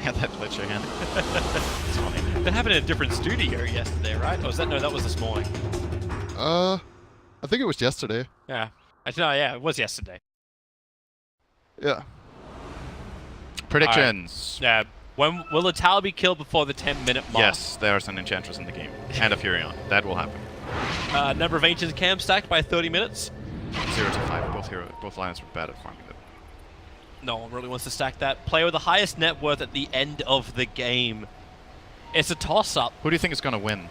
at that glitch again. It's funny. That happened in a different studio yesterday, right? Or was that, no, that was this morning. I think it was yesterday. Yeah. Yeah, it was yesterday. Yeah. Predictions. Yeah. When will the tower be killed before the 10-minute mark? Yes, there's an Enchantress in the game. And a Furion. That will happen. Number of ancients camp stacked by 30 minutes. 0 to 5. Both lines were bad at farming it. No one really wants to stack that. Player with the highest net worth at the end of the game. It's a toss-up. Who do you think is going to win?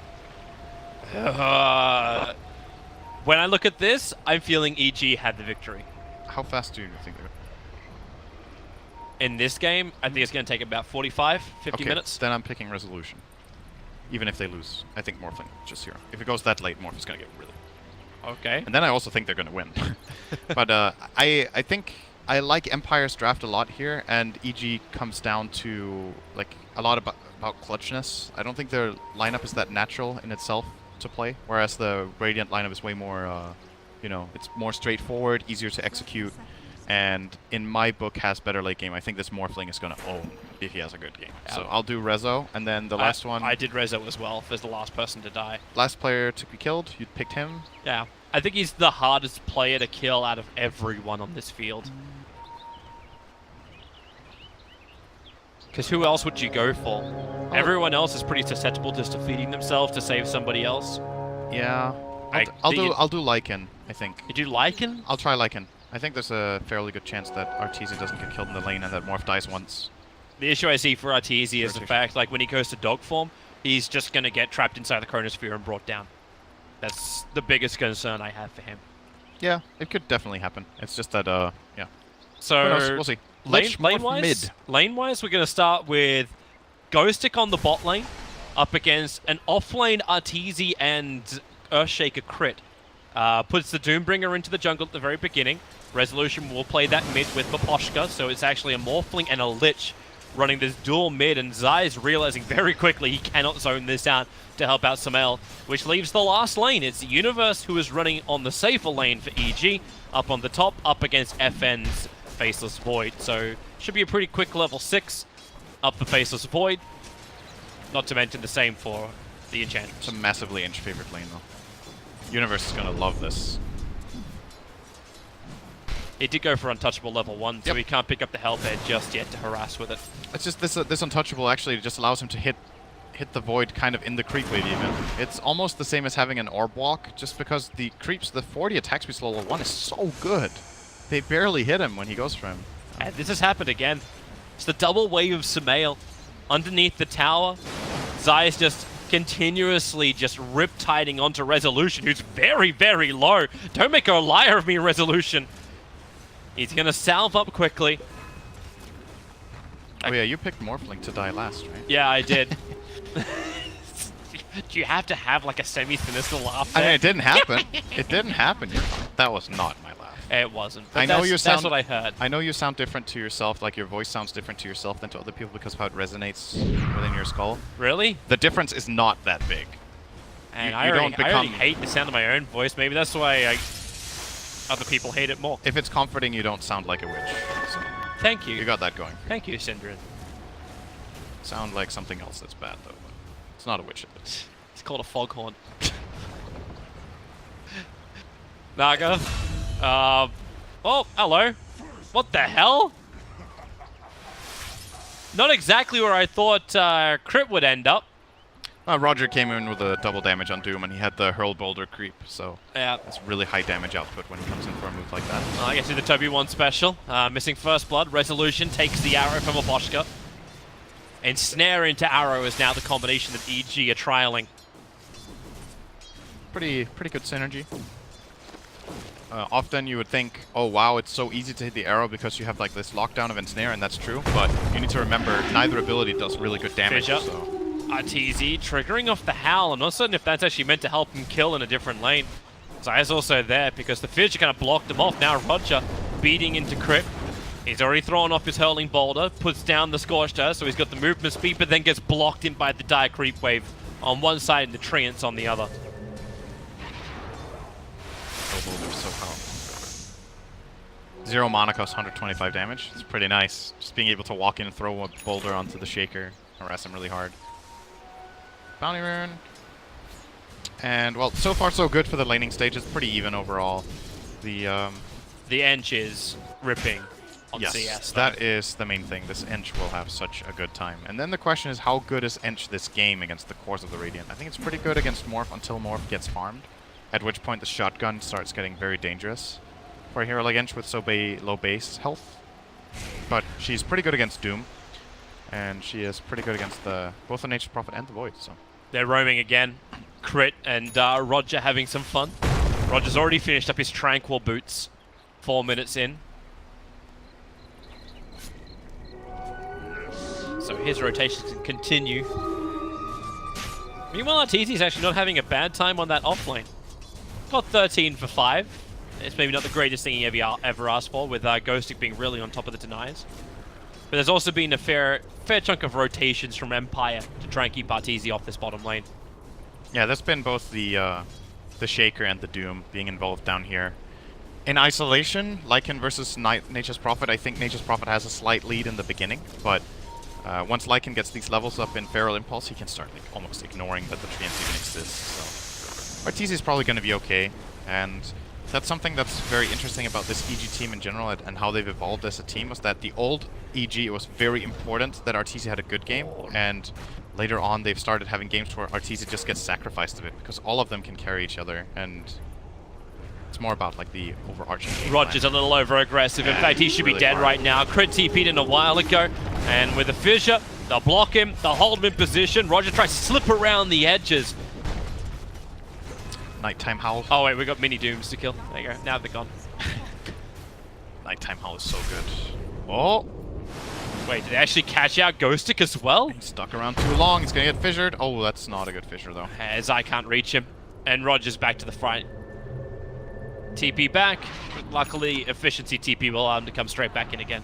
When I look at this, I'm feeling EG had the victory. How fast do you think they're In this game, I think it's going to take about 45, 50 minutes. Then I'm picking Resolution. Even if they lose, I think Morphling just 0. If it goes that late, Morph is going to get really... Okay. And then I also think they're going to win. But I think I like Empire's draft a lot here, and EG comes down to like a lot about clutchness. I don't think their lineup is that natural in itself to play, whereas the Radiant lineup is way more, you know, it's more straightforward, easier to execute, and in my book has better late game. I think this Morphling is going to own if he has a good game. So I'll do Rezo, and then the last one... I did Rezo as well, as the last person to die. Last player to be killed, you picked him? Yeah. I think he's the hardest player to kill out of everyone on this field. Because who else would you go for? Everyone else is pretty susceptible just to feeding themselves to save somebody else. Yeah. I'll do Lycan, I think. You do Lycan? I'll try Lycan. I think there's a fairly good chance that Arteezy doesn't get killed in the lane and that Morph dies once. The issue I see for Arteezy is the fact, like, when he goes to dog form, he's just going to get trapped inside the Chronosphere and brought down. That's the biggest concern I have for him. Yeah, it could definitely happen. It's just that, yeah. So, we'll see. Lane-wise, we're going to start with Ghostic on the bot lane up against an off-lane Arteezy and Earthshaker crit. Puts the Doombringer into the jungle at the very beginning. Resolution will play that mid with Miposhka, so it's actually a Morphling and a Lich running this dual mid, and Zai is realizing very quickly he cannot zone this out to help out Sumail, which leaves the last lane. It's the Universe who is running on the safer lane for EG, up on the top, up against FN's Faceless Void. So, should be a pretty quick level 6 up the Faceless Void. Not to mention the same for the Enchantress. It's a massively inch-favored lane, though. Universe is going to love this. He did go for Untouchable level 1, so he can't pick up the Hellbed just yet to harass with it. It's just this Untouchable actually just allows him to hit the Void kind of in the creep wave even. It's almost the same as having an Orb Walk, just because the creeps, the 40 attack speed level 1 is so good. They barely hit him when he goes for him. And this has happened again. It's the double wave of Sumail underneath the tower. Zai is just continuously just riptiding onto Resolution, who's very, very low. Don't make a liar of me, Resolution. He's going to salve up quickly. Oh yeah, you picked Morphling to die last, right? Yeah, I did. Do you have to have like a semi-sinister laugh there? I mean, it didn't happen. It didn't happen. That was not my laugh. It wasn't. But I know you sound. That's what I heard. I know you sound different to yourself, like your voice sounds different to yourself than to other people because of how it resonates within your skull. Really? The difference is not that big. And you I already become... hate the sound of my own voice. Maybe that's why other people hate it more. If it's comforting, you don't sound like a witch. So thank you. You got that going. Thank you, Syndrin. Sound like something else that's bad, though. But it's not a witch. It's called a foghorn. Naga. Oh, hello. What the hell? Not exactly where I thought Crit would end up. Roger came in with a double damage on Doom, and he had the Hurl Boulder creep, so yeah, that's really high damage output when he comes in for a move like that. I guess the Toby 1 special. Missing First Blood. Resolution takes the arrow from Miposhka. And Snare into arrow is now the combination that EG are trialing. Pretty good synergy. Often you would think, oh wow, it's so easy to hit the arrow because you have like this lockdown of Ensnare, and that's true, but you need to remember neither ability does really good damage. Fissure. So. Arteezy triggering off the Howl. I'm not certain if that's actually meant to help him kill in a different lane. Zaya's also there because the Fissure kind of blocked him off. Now Roger beating into Crit. He's already thrown off his Hurling Boulder, puts down the Scorched Earth, so he's got the movement speed, but then gets blocked in by the Dire Creep Wave on one side and the Treants on the other. Oh, so powerful. 0 mana cost 125 damage. It's pretty nice. Just being able to walk in and throw a boulder onto the Shaker, harass him really hard. Bounty Rune. And, well, so far so good for the laning stage. It's pretty even overall. The Ench is ripping on yes, CS. that is the main thing. This Ench will have such a good time. And then the question is, how good is Ench this game against the cores of the Radiant? I think it's pretty good against Morph until Morph gets farmed, at which point the shotgun starts getting very dangerous for a hero like Ench with so low base health. But she's pretty good against Doom, and she is pretty good against both the Nature's Prophet and the Void. So They're roaming again. Crit and Roger having some fun. Roger's already finished up his Tranquil Boots. 4 minutes in. So his rotations can continue. Meanwhile, Arteezy's actually not having a bad time on that offlane. Got 13 for 5. It's maybe not the greatest thing he ever asked for, with Ghostic being really on top of the denies. But there's also been a fair chunk of rotations from Empire to try and keep Arteezy off this bottom lane. yeah, there's been both the Shaker and the Doom being involved down here. In isolation, Lycan versus Nature's Prophet, I think Nature's Prophet has a slight lead in the beginning, but once Lycan gets these levels up in Feral Impulse, he can start like almost ignoring that the treants even exist. So Arteezy is probably going to be okay, and that's something that's very interesting about this EG team in general and how they've evolved as a team, was that the old EG, it was very important that Arteezy had a good game, and later on they've started having games where Arteezy just gets sacrificed a bit, because all of them can carry each other, and it's more about like the overarching game Roger's plan. a little over-aggressive. In fact, he should be really dead hard. right now. Crit TP'd in a while ago, and with a fissure, they'll block him, they'll hold him in position. Roger tries to slip around the edges. Nighttime Howl. Oh wait, we got mini Dooms to kill. There you go, now they're gone. Nighttime Howl is so good. Oh, Wait, did they actually catch out Ghostic as well? he's stuck around too long. He's gonna get fissured. Oh, that's not a good fissure though. As I can't reach him. And Roger's back to the front. TP back. Luckily, efficiency TP will allow him to come straight back in again.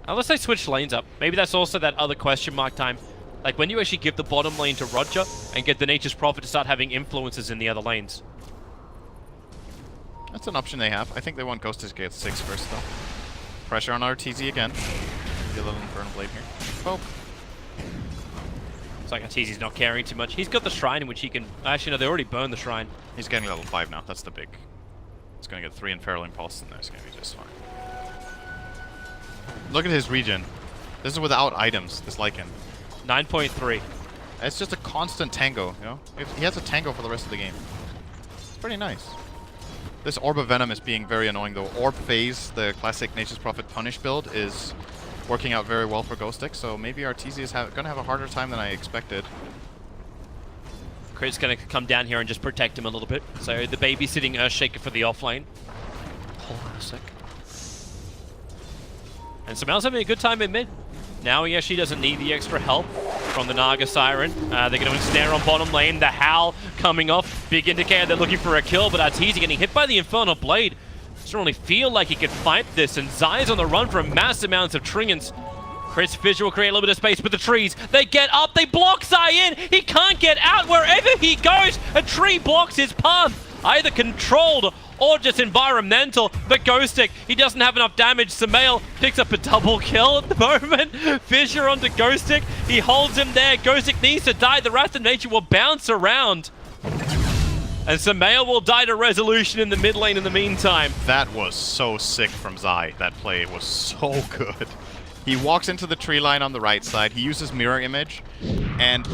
Unless they switch lanes up. Maybe that's also that other question mark time. Like when you actually give the bottom lane to Roger and get the Nature's Prophet to start having influences in the other lanes. That's an option they have. I think they want Ghost to get 6 first though. Pressure on RTZ again. Get a little Infernal Blade here. Poke. It's like Arteezy's not caring too much. He's got the shrine in which he can... Actually, no, they already burned the shrine. He's getting level 5 now. That's the big. He's gonna get 3 in Feral Impulse, and there's gonna be just fine. Look at his regen. This is without items. This Lycan. 9.3. It's just a constant tango. You know, he has a tango for the rest of the game. It's pretty nice. This Orb of Venom is being very annoying though. Orb Phase, the classic Nature's Prophet punish build, is working out very well for Ghostic, so maybe Arteezy is gonna have a harder time than I expected. Crit's gonna come down here and just protect him a little bit. So the babysitting Earthshaker for the offlane. Hold on a sec. And Samel's having a good time in mid. Now he actually doesn't need the extra help from the Naga Siren. They're going to ensnare on bottom lane. The Howl coming off. Big indicator they're looking for a kill, but Arteezy getting hit by the Infernal Blade. Doesn't really feel like he could fight this, and Zai's on the run for mass amounts of Tringans. Chris Fisher will create a little bit of space with the trees. They get up, they block Zai in. He can't get out. Wherever he goes, a tree blocks his path. Either controlled or just environmental. But Ghostic, he doesn't have enough damage. Samael picks up a double kill at the moment. Fisher onto Ghostic. He holds him there. Ghostic needs to die. The Wrath of Nature will bounce around. And Samael will die to Resolution in the mid lane in the meantime. That was so sick from Zai. That play was so good. He walks into the tree line on the right side. He uses Mirror Image, and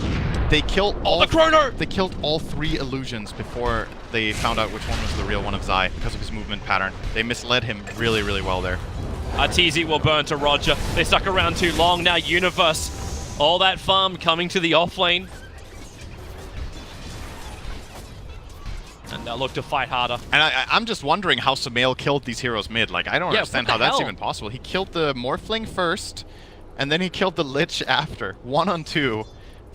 they kill all the chrono! They killed all 3 illusions before they found out which one was the real one of Zai because of his movement pattern. They misled him really, really well there. Arteezy will burn to Roger. They stuck around too long. Now Universe. All that farm coming to the offlane. And they'll look to fight harder. And I'm just wondering how Samael killed these heroes mid. Like, I don't understand what how the that's hell? even possible. He killed the Morphling first, and then he killed the Lich after. 1-on-2,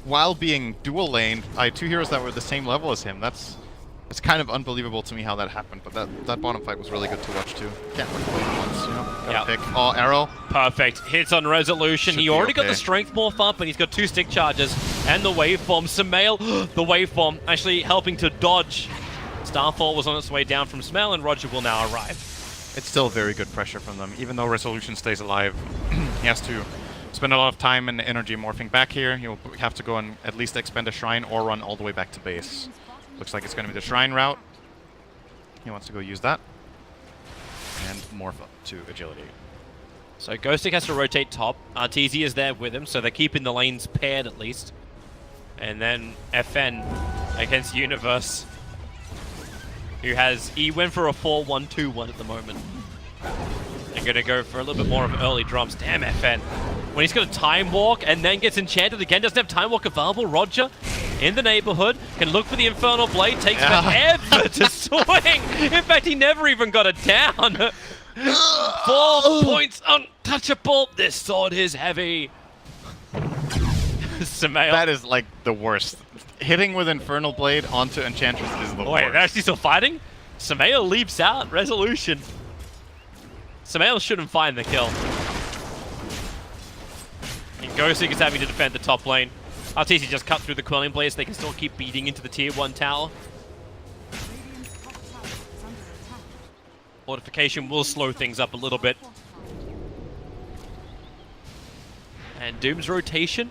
while being dual laned by 2 heroes that were the same level as him. It's kind of unbelievable to me how that happened, but that bottom fight was really good to watch too. Can't wait to play it once, you know? Gotta pick. Oh, Arrow. Perfect. Hits on Resolution. Should He be already got okay. the Strength morph up, and he's got 2 stick charges. And the Waveform. Samael, the Waveform, actually helping to dodge. Starfall was on its way down from Smell, and Roger will now arrive. It's still very good pressure from them. Even though Resolution stays alive, he has to spend a lot of time and energy morphing back here. He'll have to go and at least expend a shrine or run all the way back to base. Looks like it's going to be the shrine route. He wants to go use that. And morph up to agility. So Ghostic has to rotate top. Arteezy is there with him, so they're keeping the lanes paired at least. And then FN against Universe, who has... He went for a 4-1-2-1 at the moment. They're going to go for a little bit more of early drums. Damn FN. When he's got a Time Walk and then gets enchanted again, doesn't have Time Walk available. Roger, in the neighborhood, can look for the Infernal Blade, takes forever to swing. In fact, he never even got it down. 4 points untouchable. This sword is heavy. Samael. That is like the worst. Hitting with Infernal Blade onto Enchantress is the Wait, worst. they're actually still fighting? Samael leaps out. Resolution. Samael shouldn't find the kill. And Ghostic is having to defend the top lane. Arteezy just cut through the Quelling Blades. They can still keep beating into the tier 1 tower. Fortification will slow things up a little bit. And Doom's rotation.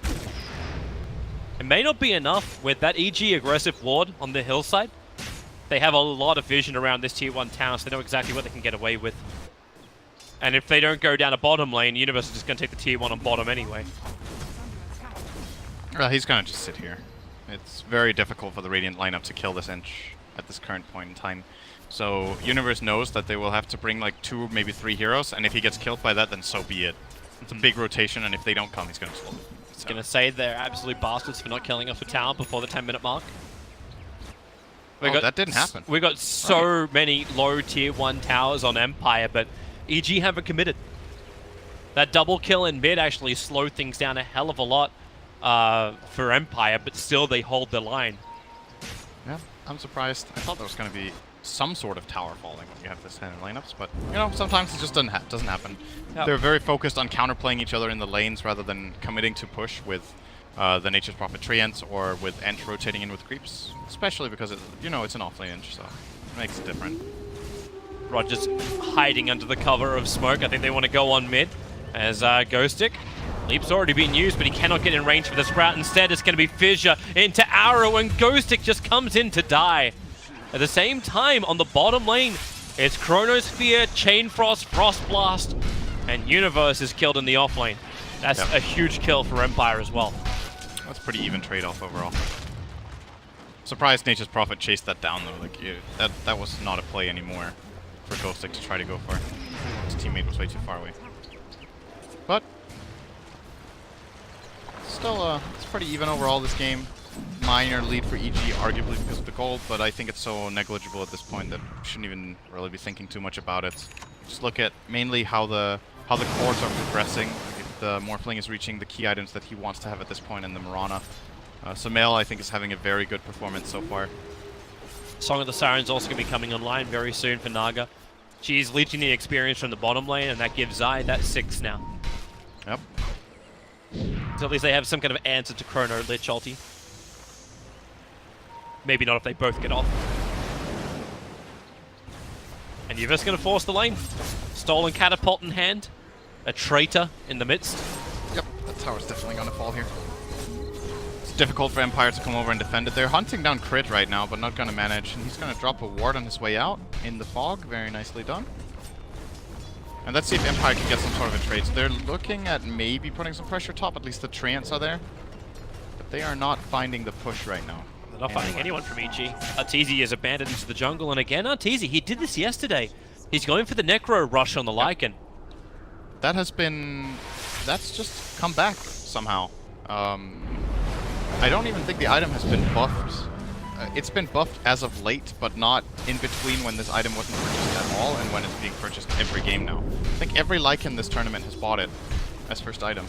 It may not be enough with that EG aggressive ward on the hillside. They have a lot of vision around this tier 1 town, so they know exactly what they can get away with. And if they don't go down a bottom lane, Universe is just going to take the tier 1 on bottom anyway. Well, he's going to just sit here. It's very difficult for the Radiant lineup to kill this Inch at this current point in time. So Universe knows that they will have to bring like 2, maybe 3 heroes, and if he gets killed by that, then so be it. It's a big rotation, and if they don't come, he's going to slow them. I was going to say they're absolute bastards for not killing off the tower before the 10-minute mark. That didn't happen. We got so many low tier 1 towers on Empire, but EG haven't committed. That double kill in mid actually slowed things down a hell of a lot for Empire, but still they hold the line. Yeah, I'm surprised. I thought there was going to be some sort of tower falling when you have this kind of lineups, but you know, sometimes it just doesn't happen. Yep. They're very focused on counterplaying each other in the lanes rather than committing to push with the Nature's Prophet Treants or with Ench rotating in with creeps, especially because you know it's an offlane Ench, so it makes it different. Roger's hiding under the cover of smoke. I think they want to go on mid as Ghostic. Leap's already been used, but he cannot get in range for the Sprout. Instead, it's going to be Fissure into Arrow, and Ghostic just comes in to die. At the same time, on the bottom lane, it's Chronosphere, Chain Frost, Frost Blast, and Universe is killed in the offlane. That's a huge kill for Empire as well. That's pretty even trade-off overall. Surprised Nature's Prophet chased that down though. Like that was not a play anymore for Ghostic to try to go for. His teammate was way too far away. But still, it's pretty even overall this game. Minor lead for EG, arguably because of the gold, but I think it's so negligible at this point that we shouldn't even really be thinking too much about it. Just look at mainly how the cores are progressing. If the Morphling is reaching the key items that he wants to have at this point in the Mirana. Samael, I think, is having a very good performance so far. Song of the Siren's also going to be coming online very soon for Naga. She's leeching the experience from the bottom lane, and that gives Zai that 6 now. Yep. So at least they have some kind of answer to Chrono Lich ulti. Maybe not if they both get off. And you're just going to force the lane. Stolen Catapult in hand. A traitor in the midst. Yep, that tower's definitely going to fall here. It's difficult for Empire to come over and defend it. They're hunting down Crit right now, but not going to manage. And he's going to drop a ward on his way out in the fog. Very nicely done. And let's see if Empire can get some sort of a trade. So they're looking at maybe putting some pressure top. At least the Treants are there. But they are not finding the push right now. They're not finding anyone from EG. Arteezy is abandoned into the jungle. And again, Arteezy, he did this yesterday. He's going for the Necro Rush on the Lycan. That has been... That's just come back somehow. I don't even think the item has been buffed. It's been buffed as of late, but not in between when this item wasn't purchased at all and when it's being purchased every game now. I think every Lycan this tournament has bought it as first item.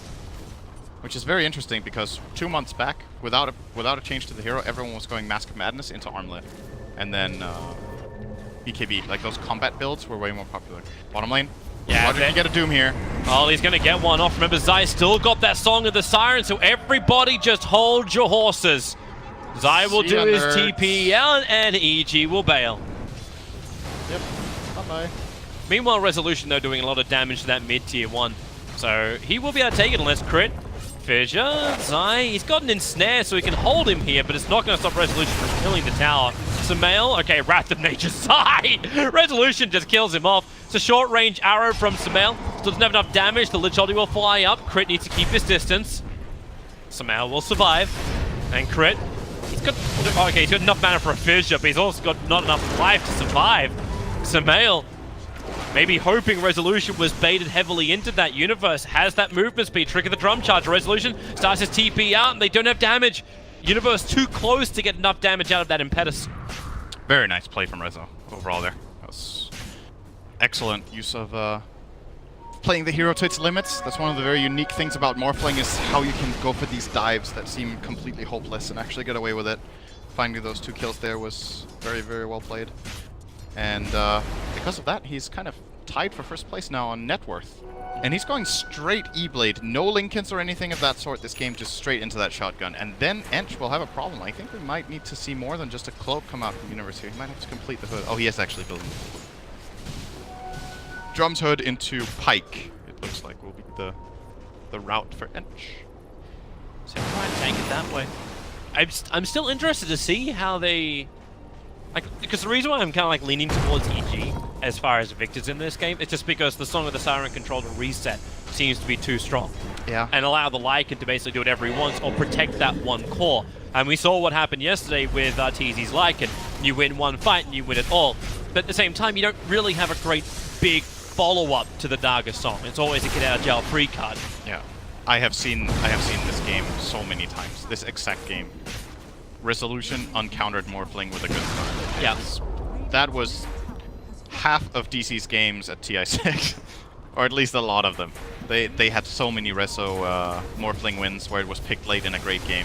Which is very interesting because 2 months back, without a change to the hero, everyone was going Mask of Madness into Armlet. And then BKB, like those combat builds were way more popular. Bottom lane. Yeah, Roger can get a Doom here. Oh, he's going to get one off. Remember, Zai still got that Song of the Siren, so everybody just hold your horses. Zai will do his TP and EG will bail. Yep. Bye-bye. Meanwhile, Resolution, though, doing a lot of damage to that mid-tier 1. So he will be able to take it unless crit. Fissure, Zai, he's got an ensnare so he can hold him here, but it's not going to stop Resolution from killing the tower. Sumail, okay, Wrath of Nature, Zai! Resolution just kills him off. It's a short-range arrow from Sumail. Still doesn't have enough damage. The Lich Ulti will fly up. Crit needs to keep his distance. Sumail will survive. And crit. He's got enough mana for a Fissure, but he's also got not enough life to survive. Sumail, maybe hoping Resolution was baited heavily into that universe. Has that movement speed, trigger the drum charge. Resolution starts his TP out and they don't have damage. Universe too close to get enough damage out of that Impetus. Very nice play from Rezo overall there. That was excellent use of playing the hero to its limits. That's one of the very unique things about Morphling is how you can go for these dives that seem completely hopeless and actually get away with it. Finding those 2 kills there was very, very well played. And because of that, he's kind of tied for first place now on net worth. And he's going straight E-Blade. No Linkens or anything of that sort this game, just straight into that shotgun. And then Ench will have a problem. I think we might need to see more than just a cloak come out from Universe here. He might have to complete the hood. Oh, he is actually building Drum's hood into Pike. It looks like will be the route for Ench. So try and tank it that way. I'm still interested to see how they... because the reason why I'm kind of like leaning towards EG as far as Victors in this game is just because the Song of the Siren controller reset seems to be too strong. Yeah. And allow the Lycan to basically do whatever he wants or protect that one core. And we saw what happened yesterday with TZ's Lycan. You win one fight and you win it all. But at the same time, you don't really have a great big follow-up to the Daga Song. It's always a get out of jail free card. Yeah. I have seen this game so many times. This exact game. Resolution uncountered Morphling with a good start. Yeah. That was half of DC's games at TI6. Or at least a lot of them. They had so many Reso Morphling wins where it was picked late in a great game.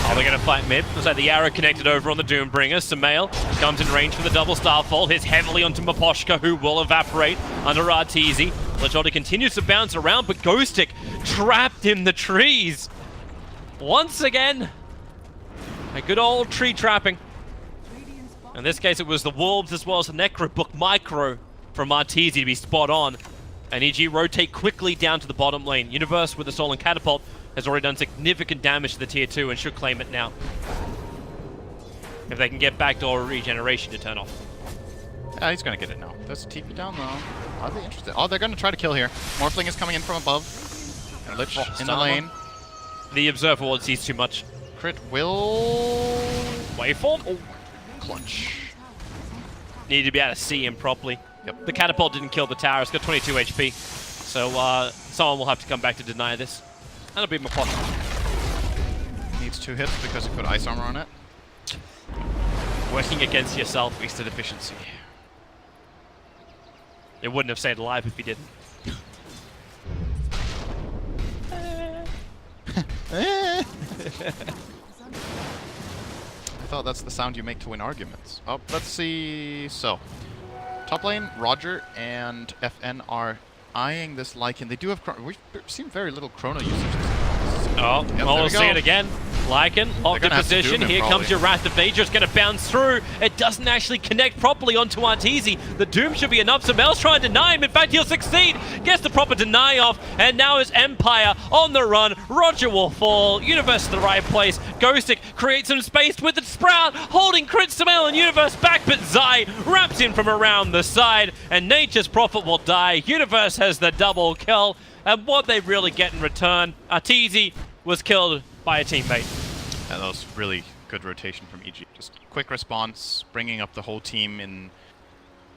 Oh, they're going to fight mid. Looks like the arrow connected over on the Doombringer. Sumail comes in range for the double Starfall. Hits heavily onto Miposhka, who will evaporate under Arteezy. Lich Ulti continues to bounce around, but Ghostic trapped in the trees. Once again, a good old tree trapping. In this case, it was the Wolves as well as the Necrobook Micro from Arteezy to be spot on. And EG rotate quickly down to the bottom lane. Universe with the Stolen Catapult has already done significant damage to the tier 2 and should claim it now. If they can get backdoor regeneration to turn off. Yeah, he's gonna get it now. There's a TP down though. Are they interested? Oh, they're gonna try to kill here. Morphling is coming in from above. And Lich in the lane. The Observer Ward sees too much. Crit will... Waveform? Oh, clutch. needed to be able to see him properly. Yep. The catapult didn't kill the tower. It's got 22 HP. So someone will have to come back to deny this. That'll be Miposhka. Needs 2 hits because he put ice armor on it. Working against yourself. Wasted efficiency. It wouldn't have stayed alive if he didn't. I thought that's the sound you make to win arguments. Oh, let's see. So, top lane, Roger and FN are eyeing this Lycan. They do have we've seen very little chrono usage. Oh, yep, well, we'll see it again. Lycan, locked in position. Here comes your Wrath of Nature. It's going to bounce through. It doesn't actually connect properly onto Arteezy. The Doom should be enough. Sumail's trying to deny him. In fact, he'll succeed. Gets the proper deny off. And now is Empire on the run. Roger will fall. Universe to the right place. Ghostic creates some space with the Sprout. Holding crit Sumail and Universe back. But Zai wraps in from around the side. And Nature's Prophet will die. Universe has the double kill. And what they really get in return, Arteezy was killed by a teammate. Yeah, that was really good rotation from EG. Just quick response, bringing up the whole team in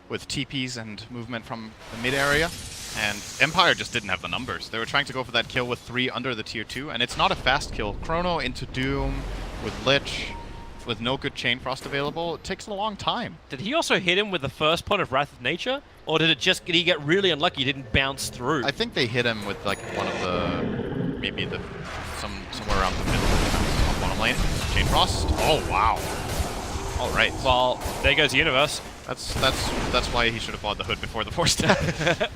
with TPs and movement from the mid area. And Empire just didn't have the numbers. They were trying to go for that kill with 3 under the tier 2, and it's not a fast kill. Chrono into Doom with Lich, with no good Chain Frost available. It takes a long time. Did he also hit him with the first point of Wrath of Nature? Or did he get really unlucky, he didn't bounce through? I think they hit him with like one of the, maybe the, somewhere around the middle of bottom lane. Chain Frost. Oh, wow. All right. Well, there goes Universe. That's why he should have bought the hood before the force step.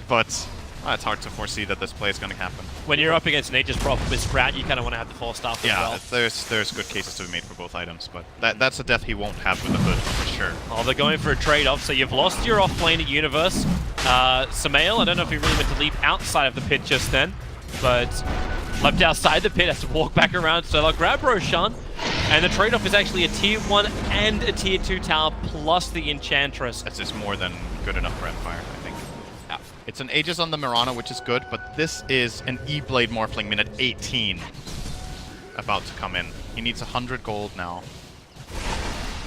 But it's hard to foresee that this play is going to happen. When you're up against Nature's Prophet with Sprout, you kind of want to have the force staff as well. Yeah, there's good cases to be made for both items, but that's a death he won't have with the hood for sure. sure. Oh, they're going for a trade-off, so you've lost your off-laner Universe. Samael, I don't know if he really meant to leap outside of the pit just then, but left outside the pit, has to walk back around. So they'll grab Roshan, and the trade-off is actually a tier 1 and a tier 2 tower plus the Enchantress. That's just more than good enough for Empire, I think. Yeah. It's an Aegis on the Mirana, which is good, but this is an E-Blade Morphling minute 18 about to come in. He needs 100 gold now.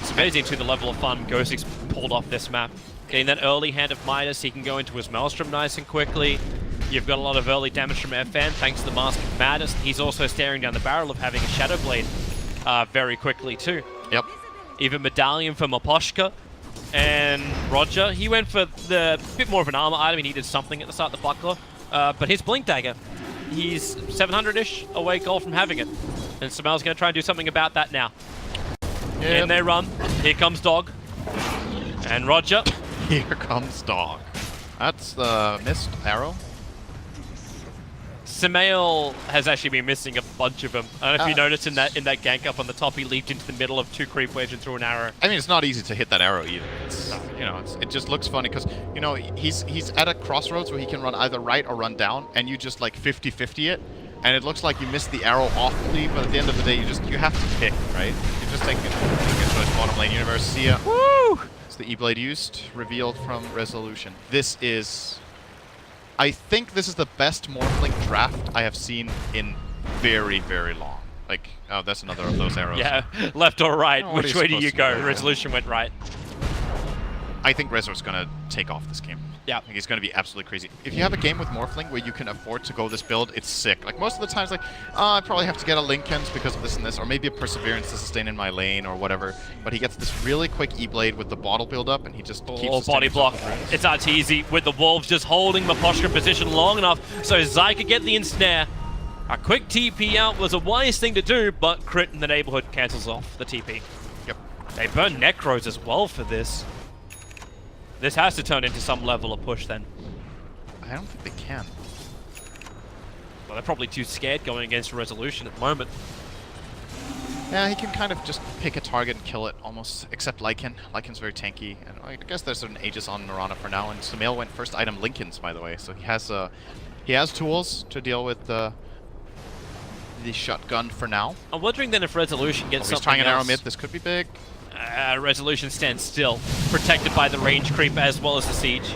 It's amazing to the level of fun Ghostix pulled off this map. Getting that early hand of Midas, he can go into his Maelstrom nice and quickly. You've got a lot of early damage from FN thanks to the Mask of Madness. He's also staring down the barrel of having a Shadow Blade very quickly too. Yep. Even Medallion for Maposhka. And Roger, he went for the bit more of an armor item. He needed something at the start of the buckler. But his Blink Dagger, he's 700-ish away gold from having it. And Samael's going to try and do something about that now. Yep. In they run. Here comes Dog. And Roger. Here comes Dog. That's the missed arrow. Samael has actually been missing a bunch of them. I don't know if you noticed in that gank up on the top, he leaped into the middle of 2 creep waves and threw an arrow. I mean, it's not easy to hit that arrow either. It's, you know, it just looks funny because, you know, he's at a crossroads where he can run either right or run down, and you just like 50-50 it, and it looks like you missed the arrow awfully, but at the end of the day, you have to pick, right? You just take a choice. Bottom lane Universe. See ya. Woo! It's the E-Blade used, revealed from Resolution. This is... I think this is the best Morphling draft I have seen in very, very long. Like, oh, that's another of those arrows. Yeah, left or right? Oh, what Which are you way do you supposed go? to do? Resolution went right. I think Rezo's gonna take off this game. Yeah. I think he's gonna be absolutely crazy. If you have a game with Morphling where you can afford to go this build, it's sick. Like, most of the times, like, I probably have to get a Linkens because of this and this, or maybe a Perseverance to sustain in my lane or whatever. But he gets this really quick E-Blade with the bottle build-up, and he just keeps Or sustaining body block. himself with runes. It's Arteezy with the Wolves just holding Maposhka position long enough so Zai could get the ensnare. A quick TP out was a wise thing to do, but crit in the neighborhood cancels off the TP. Yep. They burn Necros as well for this. This has to turn into some level of push then. I don't think they can. Well, they're probably too scared going against Resolution at the moment. Yeah, he can kind of just pick a target and kill it, almost, except Lycan. Lycan's very tanky, and I guess there's an Aegis on Mirana for now, and Samael went first item Linkens, by the way, so he has tools to deal with the shotgun for now. I'm wondering then if Resolution gets He's something trying an arrow else. mid, this could be big. Resolution stands still, protected by the range creep as well as the siege.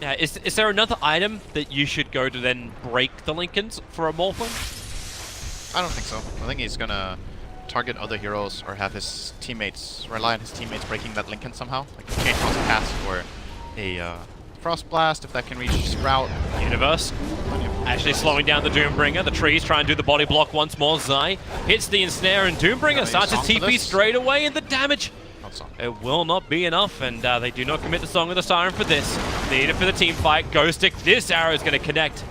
Yeah, is there another item that you should go to then break the Linkens for a Morphling? I don't think so. I think he's gonna target other heroes or have his teammates, rely on his teammates breaking that Linken somehow. Like a Chain Frost Cast or a Frost Blast, if that can reach Sprout. Universe. Actually slowing down the Doombringer. The trees try and do the body block once more. Zai hits the ensnare and Doombringer starts his song for TP this? straight away, and the damage Not song. it will not be enough, and they do not commit the Song of the Siren for this. They need it for the team fight. Ghostic, this arrow is going to connect.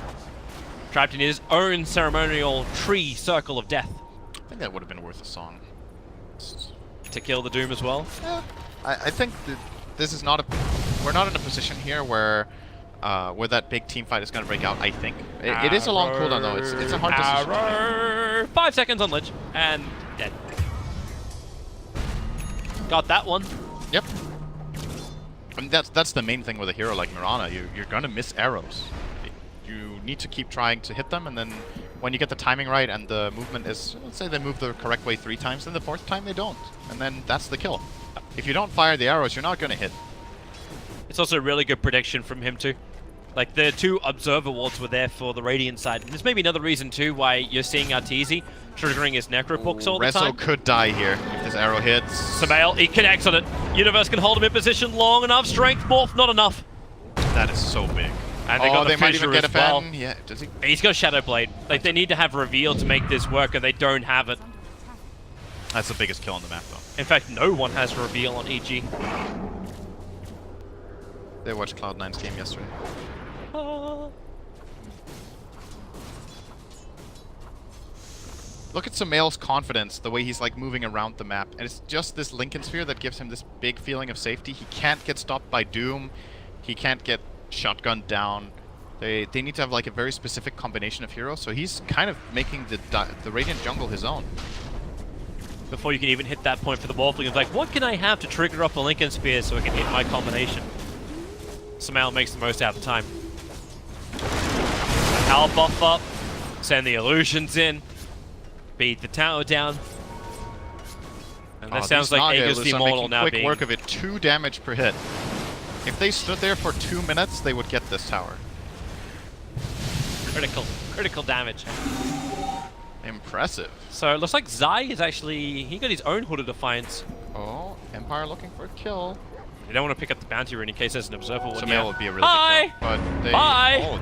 Trapped in his own ceremonial tree circle of death. I think that would have been worth a song. To kill the Doom as well. I think that this is not a... We're not in a position here where that big team fight is going to break out, I think. It is a long cooldown, though. It's a hard decision. Arrow. 5 seconds on Lich, and dead. Got that one. Yep. I mean, that's the main thing with a hero like Mirana. You're going to miss arrows. You need to keep trying to hit them, and then when you get the timing right and the movement is... Let's say they move the correct way 3 times, then the 4th time they don't. And then that's the kill. If you don't fire the arrows, you're not going to hit. It's also a really good prediction from him too. Like, the 2 Observer Wards were there for the Radiant side. And there's maybe another reason too why you're seeing Arteezy triggering his Necropooks all the time. Rezo could die here if this arrow hits. Samael, he connects on it. Universe can hold him in position long enough. Strength Morph, not enough. That is so big. And they got the they might even fissure get a as well. fan. Yeah, does he? He's got Shadow Blade. Like, they need to have reveal to make this work, and they don't have it. That's the biggest kill on the map, though. In fact, no one has reveal on EG. They watched Cloud9's game yesterday. Look at Samael's confidence, the way he's like moving around the map. And it's just this Linken Sphere that gives him this big feeling of safety. He can't get stopped by Doom. He can't get shotgunned down. They need to have like a very specific combination of heroes. So he's kind of making the Radiant jungle his own. before you can even hit that point for the Wolfling. It's like, what can I have to trigger off the Lincoln Spear so I can hit my combination? Sumail makes the most out of the time. Power buff up, send the illusions in, beat the tower down. And that sounds like Aegis the Immortal now quick being... work of it, 2 damage per hit. If they stood there for 2 minutes, they would get this tower. Critical damage. Impressive. So it looks like Zai is actually... He got his own Hood of Defiance. Oh, Empire looking for a kill. You don't want to pick up the bounty rune in case there's an observer. Sumail would be a really Hi! good kill. But they... Bye! Oh,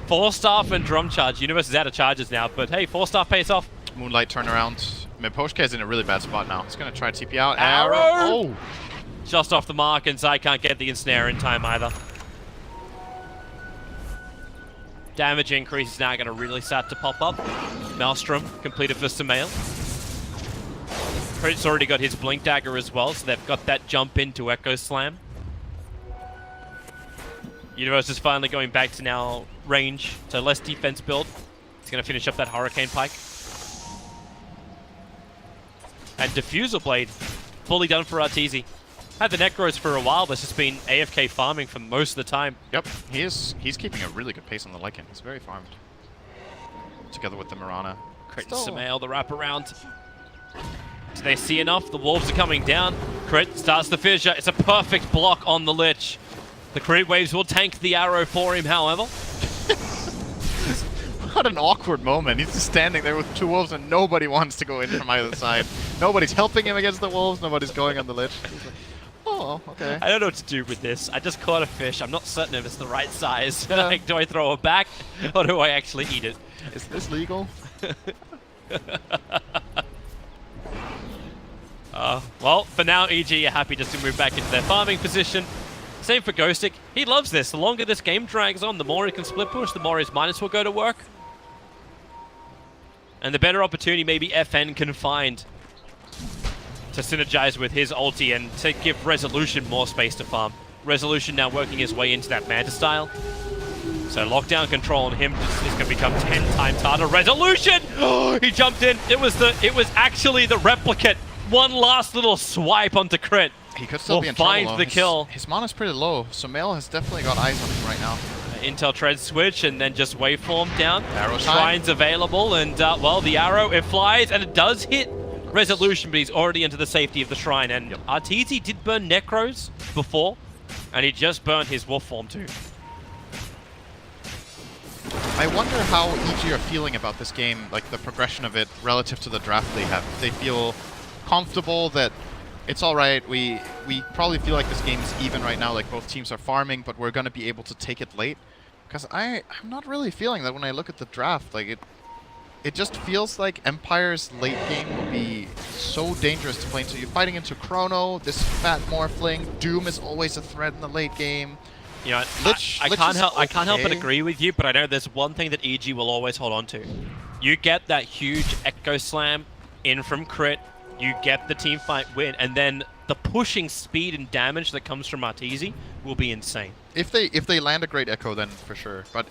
4-staff and drum charge. Universe is out of charges now, but hey, 4-staff pays off. Moonlight turnaround. Miposhka is in a really bad spot now. He's going to try to TP out. Arrow! Oh! Just off the mark, and Zai can't get the ensnare in time either. Damage increase is now going to really start to pop up. Maelstrom completed for Sumail. Crit's already got his Blink Dagger as well, so they've got that jump into Echo Slam. Universe is finally going back to now range, so less defense build. He's going to finish up that Hurricane Pike. And Diffusal Blade, fully done for Arteezy. Had the Necros for a while, but it's just been AFK farming for most of the time. Yep, he's keeping a really good pace on the Lycan. He's very farmed. Together with the Mirana. Crit and Sumail, the wraparound. Do they see enough? The Wolves are coming down. Crit starts the fissure. It's a perfect block on the Lich. The Crit Waves will tank the arrow for him, however. What an awkward moment. He's just standing there with 2 wolves and nobody wants to go in from either side. Nobody's helping him against the wolves. Nobody's going on the Lich. He's like, oh, okay. I don't know what to do with this. I just caught a fish. I'm not certain if it's the right size. Yeah. Like, do I throw it back or do I actually eat it? Is this legal? Well, for now, EG are happy just to move back into their farming position. Same for Ghostic. He loves this. The longer this game drags on, the more he can split push, the more his minus will go to work. And the better opportunity maybe FN can find to synergize with his ulti and to give Resolution more space to farm. Resolution now working his way into that Manta style. So lockdown control on him is going to become 10 times harder. Resolution! Oh, he jumped in. It was actually the replicate. One last little swipe onto Crit. He could still be in trouble. Find the kill. His mana's pretty low. Sumail has definitely got eyes on him right now. Intel tread switch and then just waveform down. Arrow time. Shrine's available and well, the arrow, it flies and it does hit Resolution, but he's already into the safety of the shrine. And Arteezy did burn Necros before, and he just burned his wolf form too. I wonder how EG are feeling about this game, like the progression of it relative to the draft they have. If they feel comfortable that it's all right, we probably feel like this game is even right now, like both teams are farming, but we're going to be able to take it late. Because I'm not really feeling that when I look at the draft. Like it just feels like Empire's late game will be so dangerous to play into. You're fighting into Chrono, this fat Morphling, Doom is always a threat in the late game. You know, Lich I can't help but okay. agree with you, but I know there's one thing that EG will always hold on to. You get that huge Echo Slam in from Crit, you get the team fight win, and then the pushing speed and damage that comes from Arteezy will be insane. If they land a great Echo, then for sure. But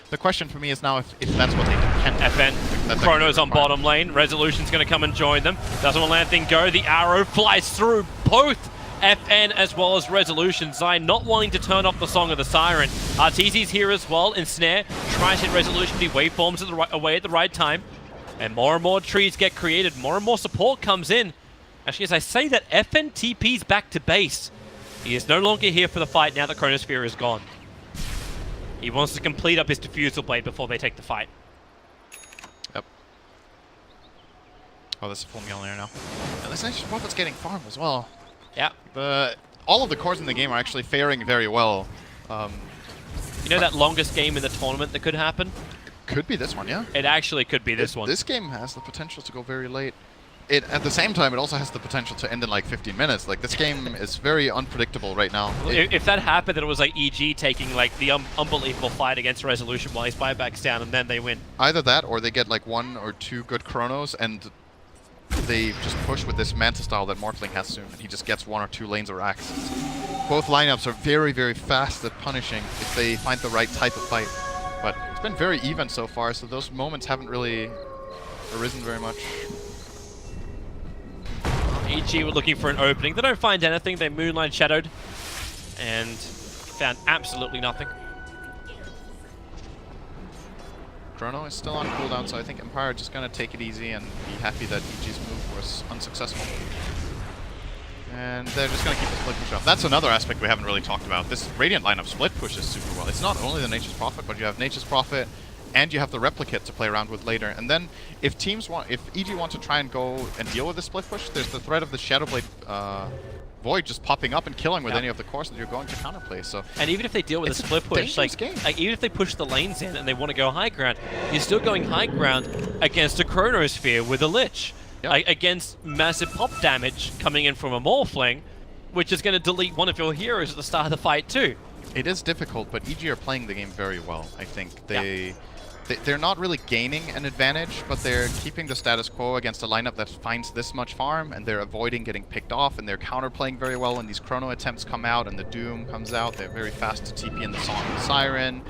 the question for me is now if that's what they can. FN, Chrono's on bottom lane. Resolution's going to come and join them. Doesn't want to let anything go. The arrow flies through both FN as well as Resolution. Zai not wanting to turn off the Song of the Siren. Arteezy's here as well. Ensnare tries to hit Resolution, but he waveforms away at the right time. And more trees get created. More and more support comes in. Actually, as I say that, FN TP's back to base. He is no longer here for the fight now that Chronosphere is gone. He wants to complete up his Diffusal Blade before they take the fight. Yep. Oh, there's a full Mjolnir now. And this actually Prophet's getting farmed as well. Yeah. All of the cores in the game are actually faring very well. You know that longest game in the tournament that could happen? Could be this one, yeah. It actually could be this one. This game has the potential to go very late. At the same time, it also has the potential to end in like 15 minutes. Like, this game is very unpredictable right now. If that happened, then it was like EG taking like the unbelievable fight against Resolution while his buyback's down, and then they win. Either that, or they get like 1 or 2 good Chronos, and they just push with this Manta style that Morphling has soon, and he just gets 1 or 2 lanes of racks. Both lineups are very, very fast at punishing if they find the right type of fight. But it's been very even so far, so those moments haven't really arisen very much. EG were looking for an opening. They don't find anything. They Moonlight Shadowed and found absolutely nothing. Chrono is still on cooldown, so I think Empire are just gonna take it easy and be happy that EG's move was unsuccessful. And they're just gonna keep the split push up. That's another aspect we haven't really talked about. This Radiant lineup split pushes super well. It's not only the Nature's Prophet, but you have Nature's Prophet, and you have the Replicate to play around with later. And then if EG want to try and go and deal with the split push, there's the threat of the Shadowblade Void just popping up and killing with any of the cores that you're going to counterplay. So, and even if they deal with a split push, like even if they push the lanes in and they want to go high ground, you're still going high ground against a Chronosphere with a Lich. Yep. Against massive pop damage coming in from a Morphling, which is going to delete one of your heroes at the start of the fight too. It is difficult, but EG are playing the game very well, I think. They're not really gaining an advantage, but they're keeping the status quo against a lineup that finds this much farm, and they're avoiding getting picked off, and they're counterplaying very well when these Chrono attempts come out and the Doom comes out. They're very fast to TP in the Song and the Siren,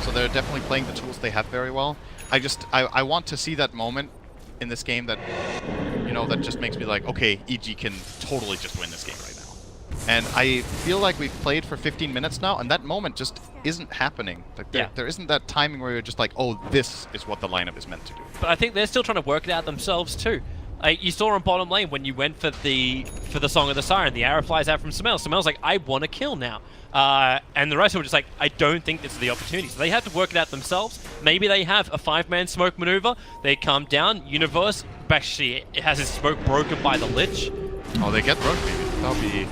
so they're definitely playing the tools they have very well. I want to see that moment in this game that, you know, that just makes me like, okay, EG can totally just win this game right now. And I feel like we've played for 15 minutes now, and that moment just isn't happening. Like there isn't that timing where you're just like, oh, this is what the lineup is meant to do. But I think they're still trying to work it out themselves too. You saw on bottom lane when you went for the Song of the Siren, the arrow flies out from Sumail. Sumail's like, I want to kill now. And the rest of them were just like, I don't think this is the opportunity. So they have to work it out themselves. Maybe they have a 5-man smoke maneuver. They come down. Universe actually has his smoke broken by the Lich. Oh, they get broke, maybe. That'll be...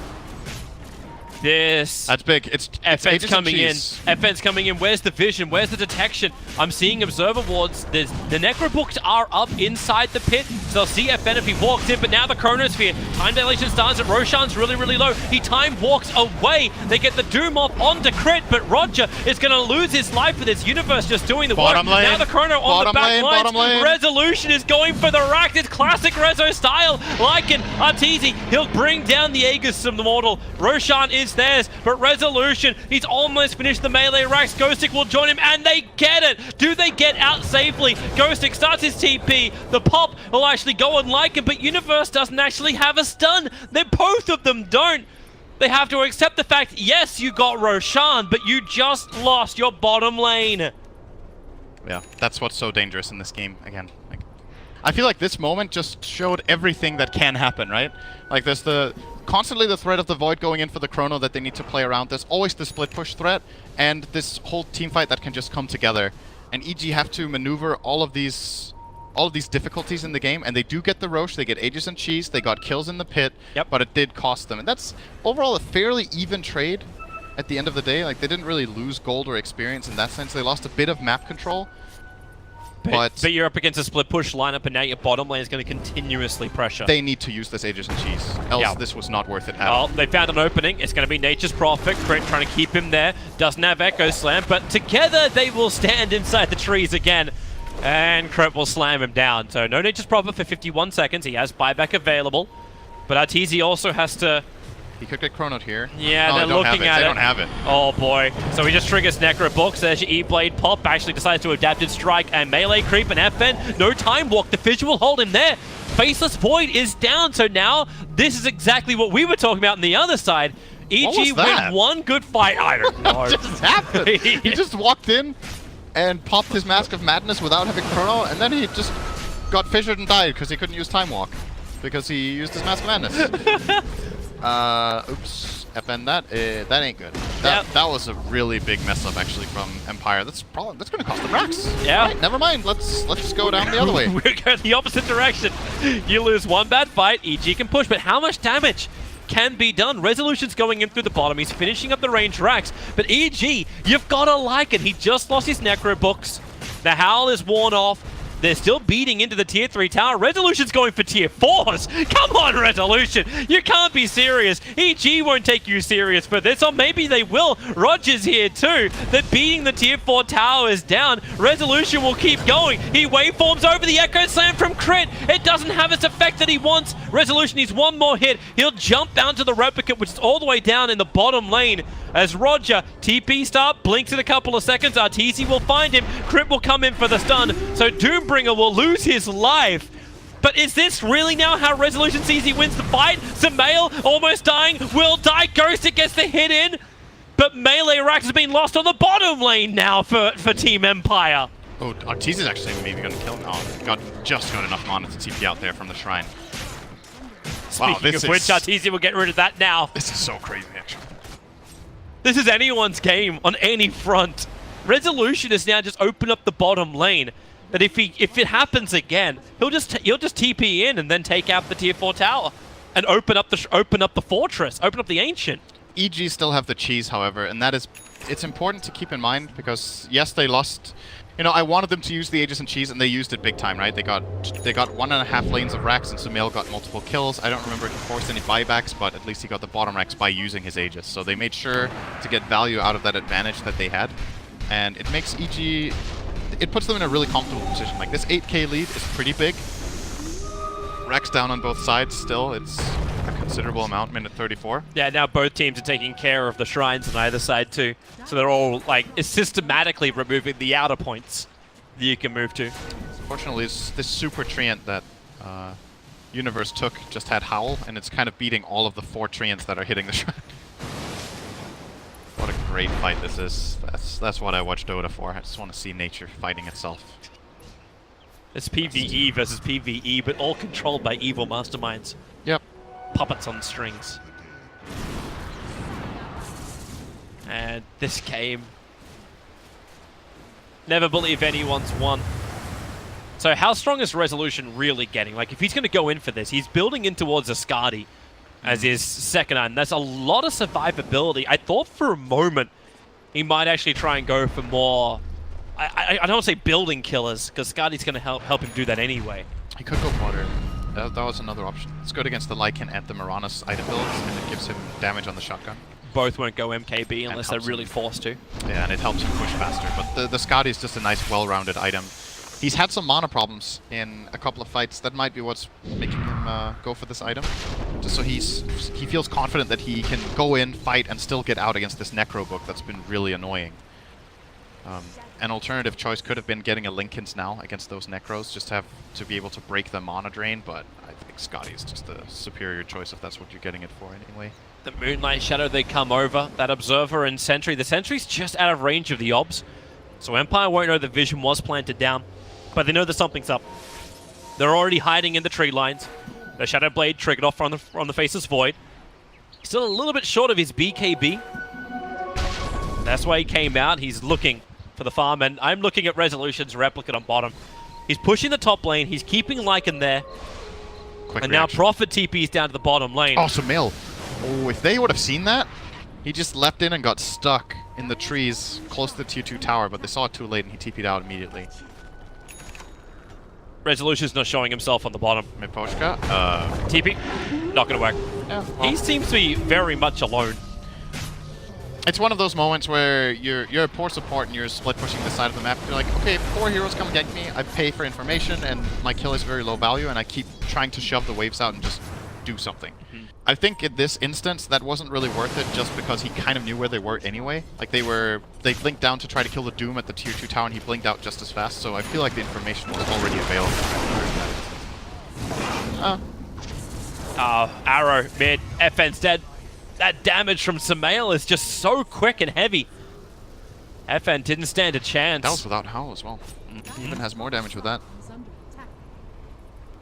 That's big. It's FN's coming in. FN's coming in. Where's the vision? Where's the detection? I'm seeing observer wards. The Necrobooks are up inside the pit. So they'll see FN if he walks in, but now the Chronosphere. Time dilation starts, and Roshan's really, really low. He time walks away. They get the Doom off onto crit, but Roger is going to lose his life with his Universe just doing the work. Lane. Now the Chrono on the back lines. Resolution is going for the rack. It's classic Rezo style. Lycan, Arteezy, he'll bring down the Aegis of the Mortal. Roshan is theirs, but Resolution, he's almost finished the melee racks. Ghostic will join him, and they get it. Do they get out safely? Ghostic starts his TP. The pop will actually go on Lycan, but Universe doesn't actually have a stun. Both of them don't. They have to accept the fact, yes, you got Roshan, but you just lost your bottom lane. Yeah, that's what's so dangerous in this game, again. Like, I feel like this moment just showed everything that can happen, right? Like, there's constantly the threat of the Void going in for the Chrono that they need to play around. There's always the split push threat, and this whole team fight that can just come together. And EG have to maneuver all of these difficulties in the game, and they do get the Roche, they get Aegis and Cheese, they got kills in the pit, but it did cost them. And that's overall a fairly even trade at the end of the day. Like, they didn't really lose gold or experience in that sense. They lost a bit of map control. But you're up against a split push lineup, and now your bottom lane is going to continuously pressure. They need to use this Aegis and Cheese, else this was not worth it at all. Well, they found an opening. It's going to be Nature's Prophet. Crit trying to keep him there. Doesn't have Echo Slam, but together they will stand inside the trees again. And Crit will slam him down. So no Nature's Prophet for 51 seconds. He has buyback available. But Arteezy also has to... He could get chronoed here. Yeah, they're looking at it. They don't have it. Oh boy. So he just triggers Necrobooks. There's your E-Blade pop. Actually decides to Adapted Strike and Melee Creep and FN. No Time Walk. The Fissure will hold him there. Faceless Void is down. So now this is exactly what we were talking about on the other side. EG win one good fight. I don't know. What just happened? He just walked in and popped his Mask of Madness without having chrono, and then he just got fissured and died because he couldn't use Time Walk because he used his Mask of Madness. Oops, FN, that ain't good. That was a really big mess up actually from Empire. That's gonna cost them racks. Yeah. Right, never mind. Let's just go down the other way. We're going the opposite direction. You lose one bad fight, EG can push, but how much damage can be done? Resolution's going in through the bottom. He's finishing up the range racks, but EG, you've got to like it. He just lost his Necrobooks. The Howl is worn off. They're still beating into the tier 3 tower. Resolution's going for tier 4s. Come on, Resolution. You can't be serious. EG won't take you serious for this, or maybe they will. Roger's here too. They're beating the tier 4 towers down. Resolution will keep going. He waveforms over the Echo Slam from Crit. It doesn't have its effect that he wants. Resolution needs one more hit. He'll jump down to the Replicant, which is all the way down in the bottom lane. As Roger, TP start, blinks in a couple of seconds. Arteezy will find him. Crit will come in for the stun. So Doombreaker will lose his life. But is this really now how Resolution sees he wins the fight? Sumail almost dying, will die. Ghostic gets the hit in, but melee racks has been lost on the bottom lane now for Team Empire. Oh, Arteezy is actually maybe going to kill him. Oh, just got enough mana to TP out there from the shrine. Speaking of which, Arteezy will get rid of that now. This is so crazy, actually. This is anyone's game on any front. Resolution is now just open up the bottom lane. That if it happens again, he'll just TP in and then take out the tier 4 tower and open up the fortress, open up the ancient. EG still have the cheese, however, and it's important to keep in mind because yes, they lost. You know, I wanted them to use the Aegis and cheese, and they used it big time, right? They got 1.5 lanes of racks, and Sumail got multiple kills. I don't remember if he forced any buybacks, but at least he got the bottom racks by using his Aegis. So they made sure to get value out of that advantage that they had, and it makes EG. It puts them in a really comfortable position. Like, this 8k lead is pretty big. Racks down on both sides still. It's a considerable amount, minute 34. Yeah, now both teams are taking care of the shrines on either side too. So they're all, like, systematically removing the outer points that you can move to. Fortunately, this super treant that Universe took just had Howl, and it's kind of beating all of the 4 treants that are hitting the shrine. What a great fight this is. That's what I watch Dota for. I just want to see nature fighting itself. It's PvE versus PvE, but all controlled by evil masterminds. Yep. Puppets on strings. And this game... Never believe anyone's won. So how strong is Resolution really getting? Like, if he's going to go in for this, he's building in towards Ascari as his second item. There's a lot of survivability. I thought for a moment he might actually try and go for more... I don't want to say building killers, because Ascari's going to help him do that anyway. He could go water. That was another option. It's good against the Lycan and the Maranas item builds, and it gives him damage on the shotgun. Both won't go MKB unless they're really forced to. Yeah, and it helps him push faster. But the Skadi is just a nice, well-rounded item. He's had some mana problems in a couple of fights. That might be what's making him go for this item. Just so he feels confident that he can go in, fight, and still get out against this Necro book that's been really annoying. An alternative choice could have been getting a Linkens now against those Necros, just to be able to break the mana drain, but I think Skadi is just the superior choice if that's what you're getting it for anyway. The Moonlight Shadow, they come over. That Observer and Sentry. The Sentry's just out of range of the Obs, so Empire won't know the vision was planted down, but they know that something's up. They're already hiding in the tree lines. The Shadow Blade triggered off from the Faceless Void. Still a little bit short of his BKB. That's why he came out. He's looking for the farm, and I'm looking at Resolution's Replicant on bottom. He's pushing the top lane. He's keeping Lycan there. Quick and reaction. now Prophet TP's down to the bottom lane. Oh, Sumail. Oh, if they would have seen that, he just leapt in and got stuck in the trees close to the tier 2 tower, but they saw it too late and he TP'd out immediately. Resolution's not showing himself on the bottom. Miposhka? TP, not gonna work. Yeah, well, He seems to be very much alone. it's one of those moments where you're a poor support and you're split pushing the side of the map. You're like, okay, 4 heroes come get me, I pay for information, and my kill is very low value, and I keep trying to shove the waves out and just do something. I think in this instance, that wasn't really worth it just because he kind of knew where they were anyway. Like, they blinked down to try to kill the Doom at the tier 2 tower, and he blinked out just as fast, so I feel like the information was already available. Arrow, mid, FN's dead. That damage from Sumail is just so quick and heavy. FN didn't stand a chance. That was without Howl as well. He even has more damage with that.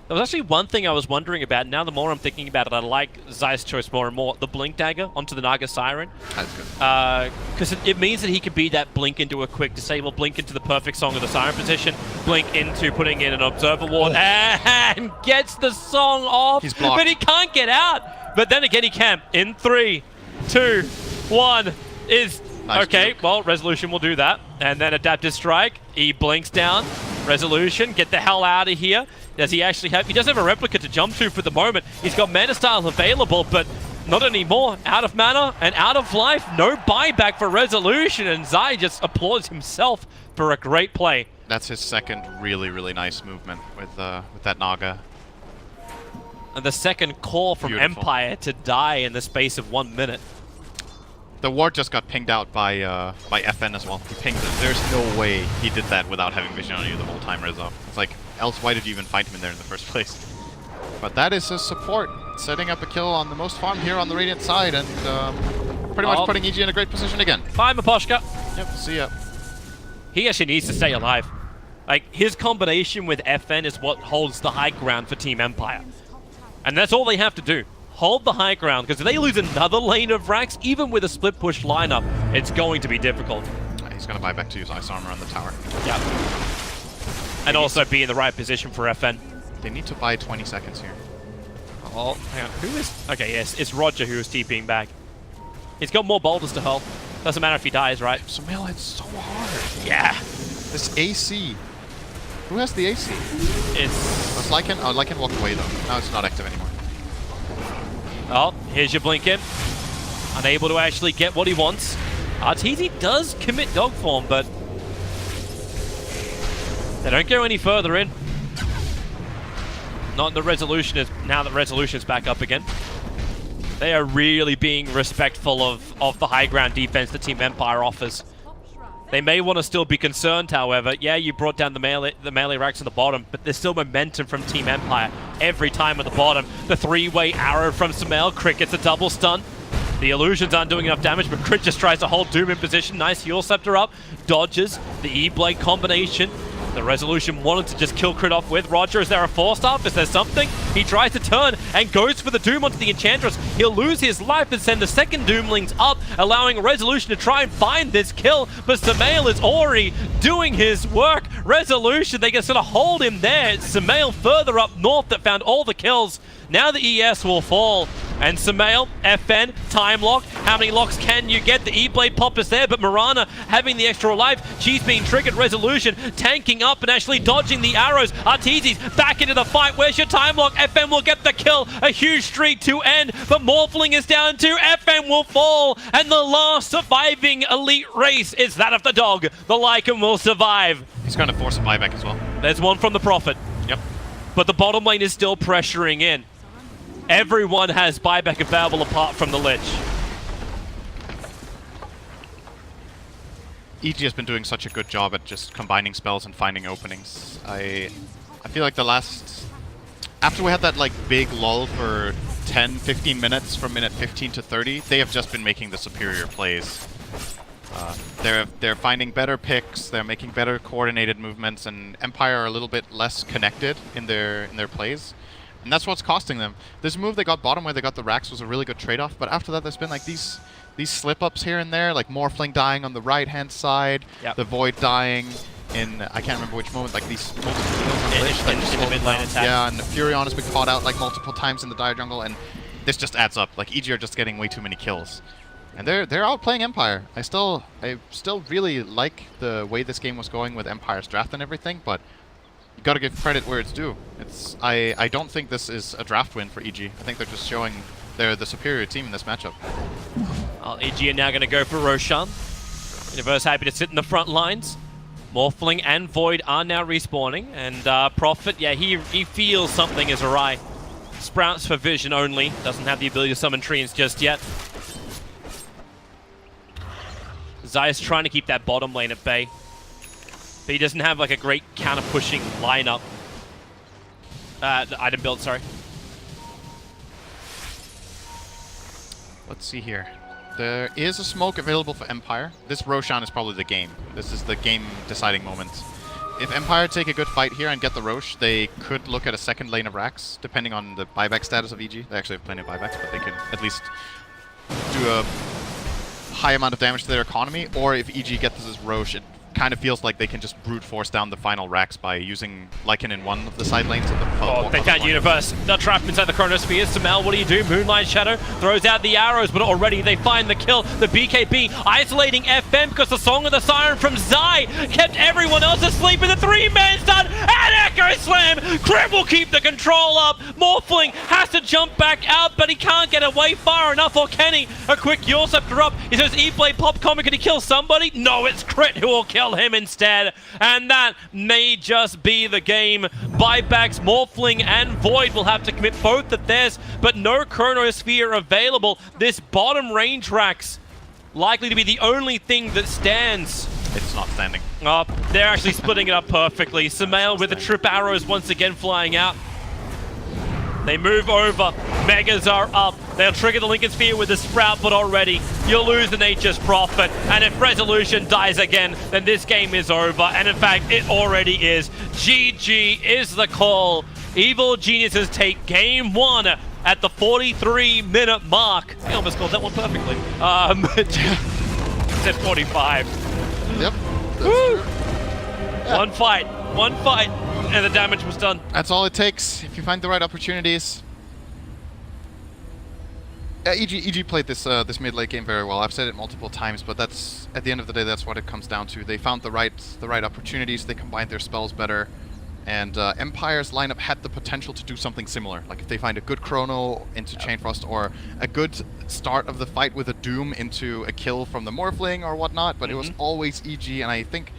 There was actually one thing I was wondering about. Now the more I'm thinking about it, I like Zai's choice more and more. The Blink Dagger onto the Naga Siren. That's good. Because it means that he can be that Blink into a quick disable, Blink into the perfect Song of the Siren position, Blink into putting in an Observer Ward, and gets the Song off. He's blocked. But he can't get out. But then again, he can. In 3, 2, 1 is... Nice okay, juke. well, Resolution will do that. And then Adaptive Strike. He blinks down. Resolution, get the hell out of here. Does he actually have... He doesn't have a replica to jump to for the moment. He's got Mana Style available, but not anymore. Out of mana and out of life. No buyback for Resolution, and Zai just applauds himself for a great play. That's his second really, really nice movement with that Naga. And the second call from Beautiful. Empire to die in the space of 1 minute. The ward just got pinged out by FN as well. He pinged it. There's no way he did that without having vision on you the whole time, Rizzo. It's like, else why did you even find him in there in the first place? But that is his support, setting up a kill on the most farm here on the Radiant side, and pretty much putting EG in a great position again. Bye, Miposhka. Yep, see ya. He actually needs to stay alive. Like, his combination with FN is what holds the high ground for Team Empire. And that's all they have to do. Hold the high ground, because if they lose another lane of Rax, even with a split push lineup, it's going to be difficult. He's going to buy back to use Ice Armor on the tower. Yeah. And also be in the right position for FN. They need to buy 20 seconds here. Oh, hang on. Who is... Okay, yes, it's Roger who is TPing back. He's got more boulders to hurl. Doesn't matter if he dies, right? Sumail hits so hard. Yeah. This AC. Who has the AC? It's... Lycan? Oh, Lycan walked away though. Now it's not active anymore. Oh, here's your Blinken. Unable to actually get what he wants. Arteezy does commit dog form, but they don't go any further in. Not the Resolution is now that Resolution's back up again. They are really being respectful of the high ground defense that Team Empire offers. They may want to still be concerned, however. Yeah, you brought down the melee racks at the bottom, but there's still momentum from Team Empire every time at the bottom. The three-way arrow from Sumail. Crit gets a double stun. The illusions aren't doing enough damage, but Crit just tries to hold Doom in position. Nice heal scepter up. Dodges the E-Blade combination. The Resolution wanted to just kill Crit off with. Roger, is there a 4-star? Is there something? He tries to turn and goes for the Doom onto the Enchantress. He'll lose his life and send the second Doomlings up, allowing Resolution to try and find this kill. But Sumail is already doing his work. Resolution, they can sort of hold him there. It's Sumail further up north that found all the kills. Now the ES will fall. And Sumail, FN, time lock. How many locks can you get? The E-Blade pop is there, but Mirana having the extra life. She's being triggered. Resolution tanking up and actually dodging the arrows. Arteezy's back into the fight. Where's your time lock? FN will get the kill. A huge streak to end, but Morphling is down too. FN will fall, and the last surviving elite race is that of the dog. The Lycan will survive. He's going to force a buyback as well. There's one from the Prophet. Yep. But the bottom lane is still pressuring in. Everyone has buyback available apart from the Lich. EG has been doing such a good job at just combining spells and finding openings. I feel like the last... After we had that like big lull for 10-15 minutes from minute 15 to 30, they have just been making the superior plays. They're finding better picks, they're making better coordinated movements, and Empire are a little bit less connected in their plays. And that's what's costing them. This move they got bottom where they got the racks was a really good trade-off, but after that there's been like these slip-ups here and there, like Morphling dying on the right-hand side, the Void dying in, I can't remember which moment, like these multiple kills on the Lich that just in the mid lane attack. Yeah, and Furion has been caught out like multiple times in the Dire Jungle, and this just adds up. Like EG are just getting way too many kills. And they're outplaying Empire. I still really like the way this game was going with Empire's draft and everything, but you gotta give credit where it's due. I don't think this is a draft win for EG. I think they're just showing they're the superior team in this matchup. Well, EG are now going to go for Roshan. Universe happy to sit in the front lines. Morphling and Void are now respawning, and Prophet, yeah, he feels something is awry. Sprouts for vision only, doesn't have the ability to summon treants just yet. Zayas trying to keep that bottom lane at bay, but he doesn't have like a great counter-pushing lineup. Item build, sorry. Let's see here. There is a smoke available for Empire. This Roshan is probably the game. This is the game-deciding moment. If Empire take a good fight here and get the Rosh, they could look at a second lane of racks, depending on the buyback status of EG. They actually have plenty of buybacks, but they can at least do a high amount of damage to their economy. Or if EG gets this Rosh, it kind of feels like they can just brute force down the final racks by using Lycan in one of the side lanes. Oh, they found Universe. They're trapped inside the Chronosphere. Sumail, what do? Moonlight Shadow throws out the arrows, but already they find the kill. The BKB isolating FM because the Song of the Siren from Zai kept everyone else asleep in the three-man stun and Echo Slam. Crit will keep the control up. Morphling has to jump back out, but he can't get away far enough, or can he? A quick Yule Scepter up. He says E-Blade pop comment. Can he kill somebody? No, it's Crit who will kill him instead, and that may just be the game. Buybacks, Morphling and Void will have to commit both of theirs, but no Chronosphere available. This bottom range racks likely to be the only thing that stands it's not standing. Oh, they're actually splitting it up perfectly. Sumail with the trip arrows once again flying out. They move over. Megas are up. They'll trigger the Lincoln Sphere with the Sprout, but already you'll lose the Nature's Prophet. And if Resolution dies again, then this game is over. And in fact, it already is. GG is the call. Evil Geniuses take game 1 at the 43-minute mark. I almost called that one perfectly. Said 45. Yep. That's Woo! true. One fight, and the damage was done. That's all it takes if you find the right opportunities. EG played this this mid late game very well. I've said it multiple times, but that's at the end of the day, that's what it comes down to. They found the right opportunities. They combined their spells better, and Empire's lineup had the potential to do something similar. Like if they find a good Chrono into Chainfrost, or a good start of the fight with a Doom into a kill from the Morphling or whatnot. But it was always EG, and I think